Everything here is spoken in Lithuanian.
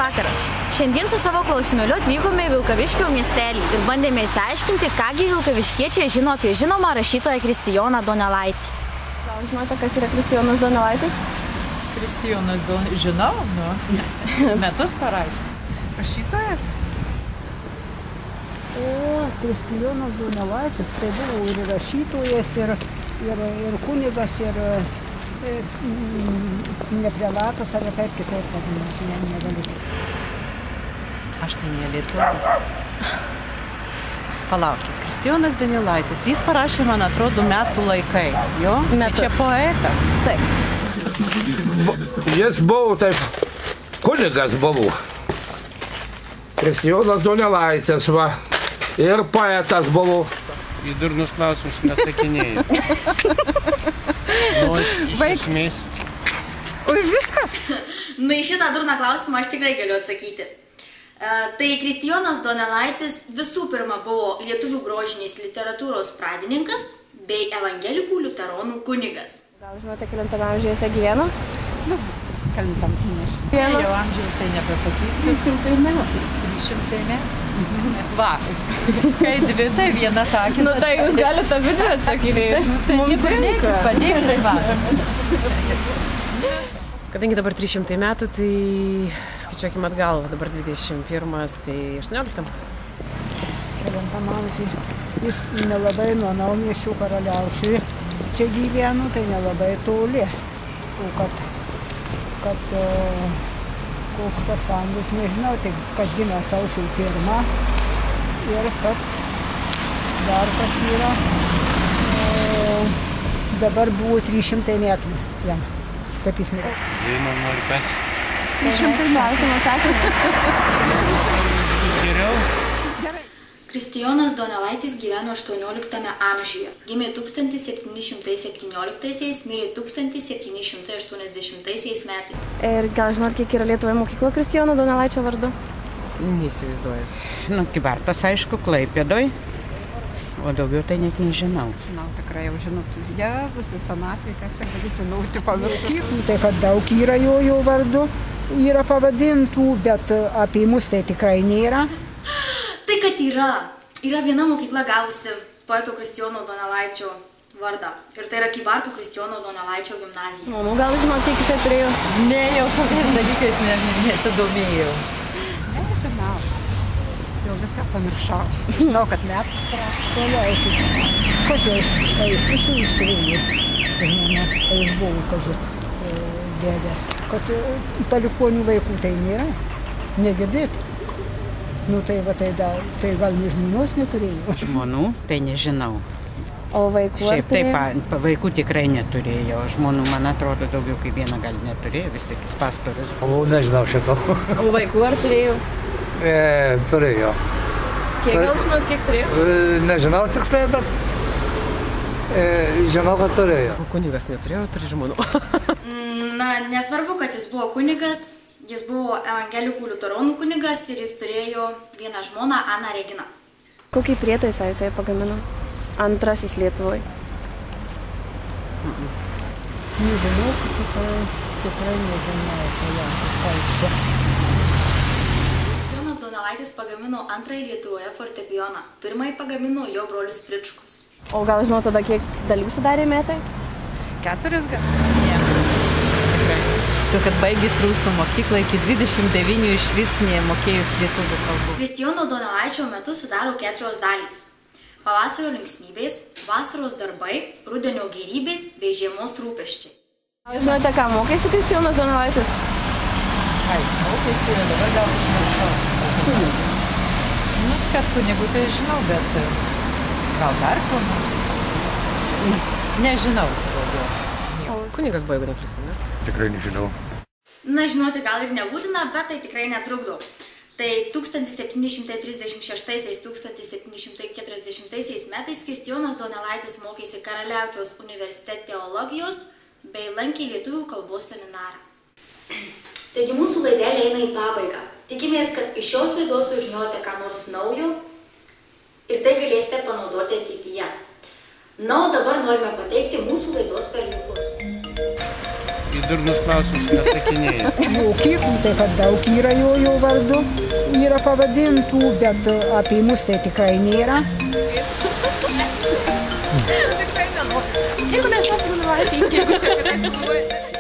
vakaras. Šiandien su savo klausimėliu atvykome į Vilkaviškio miestelį ir bandėme įsiaiškinti, kągi vilkaviškiečiai žino apie žinomą rašytoją Kristijoną Donelaitį. Gal žinote, kas yra Kristijonas Donelaitis? Kristijonas žinau, metus parašė. Rašytojas? O, Kristijonas Donelaitis, tai buvo ir rašytojas, ir kunigas, ir ne prelatas, ar taip kitaip vadinasi, negaliu. Aš tai nelietuvė. Palaukit, Kristijonas Donelaitis, jis parašė, man atrodo, metų laikai, jo? Metus. Čia poetas. Taip. Jis buvo taip, kunigas buvo. Kristijonas Donelaitis, va. Ir poetas buvo. Į durnus klausimus nesakinėjau. Iš esmės. O ir viskas? Na, į šitą durną klausimą aš tikrai galiu atsakyti. Tai Kristijonas Donelaitis visų pirma buvo lietuvių grožinės literatūros pradininkas bei evangelikų liuteronų kunigas. Gal žinote, kelintame amžiuje jis gyveno? Nu, kelintam įneš. Jau amžiaus tai nepasakysiu. 300 metų. 300 metų? Va, kai dvi, tai viena takį. Nu, tai jūs galite abi dvi atsakinėti. Tai nepadėkit, padėkit, va. Kadangi dabar 300 metų, tai skaičiuokime atgal, dabar 21, tai 18. Kelintam amžiui. Jis nelabai nuo Naumiesčių karaliaučiui čia gyveno, tai nelabai toli. O kad koks tas amžius, nežinau, tai kad gimė sausio 1 ir kad dar kas yra, dabar buvo 300 metų jam. Kaip jis mirė? Žinoma, ir kas? 300 metų atsakymas. Geriau? Kristijonas Donelaitis gyveno 18 amžiuje. Gimė 1717, mirė 1780 metais. Ir gal žinot, kiek yra Lietuvoje mokykla Kristijono Donelaičio vardu? Neįsivaizduoju. Nu, Kybartas, aišku, Klaipėdoj. O daugiau tai net nežinau. Žinau, tikrai jau žinau. Jėzus, jau senatvė, ką čia gali žinoti paviršyti. Tai kad daug yra jo vardu, yra pavadintų, bet apie mus tai tikrai nėra. Tai kad yra viena mokykla gavusi poeto Kristijono Donelaičio vardą. Ir tai yra Kybartų Kristijono Donelaičio gimnazija. Nu, gal žinot, kiek jisai turėjo? Ne, jau tokiais dalykais nesidomėjau. Nežinau. Jau viską pamiršau. Žinau, kad metus Palaukit, kad jis visų įsirėjo, žinoma, jis buvo, kad dėdės, kad palikonių vaikų tai nėra, negirdėt. Nu tai va, tai gal ne žmonos neturėjo. Žmonų, tai nežinau. O vaikų Šiaip taip, vaikų tikrai neturėjo. Žmonų, man atrodo, daugiau kaip vieną gal neturėjo, vis tik jis pastorius. O nežinau šito. O vaikų ar turėjo? Turėjo. Kiek gal žinot, kiek turėjo? Nežinau tiksliai, bet žinau, kad turėjo. O kunigas neturėjo, turi žmonų. Na, nesvarbu, kad jis buvo kunigas. Jis buvo evangelikų liuteronų kunigas ir jis turėjo vieną žmoną, Aną Reginą. Kokį prietaisą jisai pagamino? Antrasis Lietuvoje. Nežinau, tikrai nežinau, ką iš čia. Kristijonas Donelaitis pagamino antrąjį Lietuvoje fortepijoną. Pirmąjį pagamino jo brolis Pričkus. O gal žinau tada, kiek dalių sudarė metai? 4 gal? Ne, tikrai. Tu, kad baigęs rusų mokyklą, iki 29 iš vis nemokėjus lietuvių kalbų. Kristijono Donelaičio metu sudaro 4 dalys. Pavasario linksmybės, vasaros darbai, rudenio gėrybės bei žiemos rūpesčiai. Žinote, ką mokėsi Kristijonas Donelaitis? Ką jis mokėsi, dabar gal užmiršau. Nu, kad kunigų tai žinau, bet gal dar ko nors. Nežinau daugiau. Kunigas buvo, jeigu neklystu, ne? Tikrai nežinau. Na, žinoti gal ir nebūtina, bet tai tikrai netrukdo. Tai 1766–1740 metais Kristijonas Donelaitis mokėsi Karaliaučiaus universitete teologijos bei lankė lietuvių kalbos seminarą. Taigi mūsų laidelė eina į pabaigą. Tikimės, kad iš šios laidos sužinojote ką nors naujo ir tai galėsite panaudoti ateityje. Na, o dabar norime pateikti mūsų laidos perliukus. į durnus klausimus nesakinėju. Mokyklų, tai kad daug yra jo vardu, yra pavadintų, bet apie mus tai tikrai nėra. Tikrai nenoriu. Jeigu mes šokiname, jeigu šiandien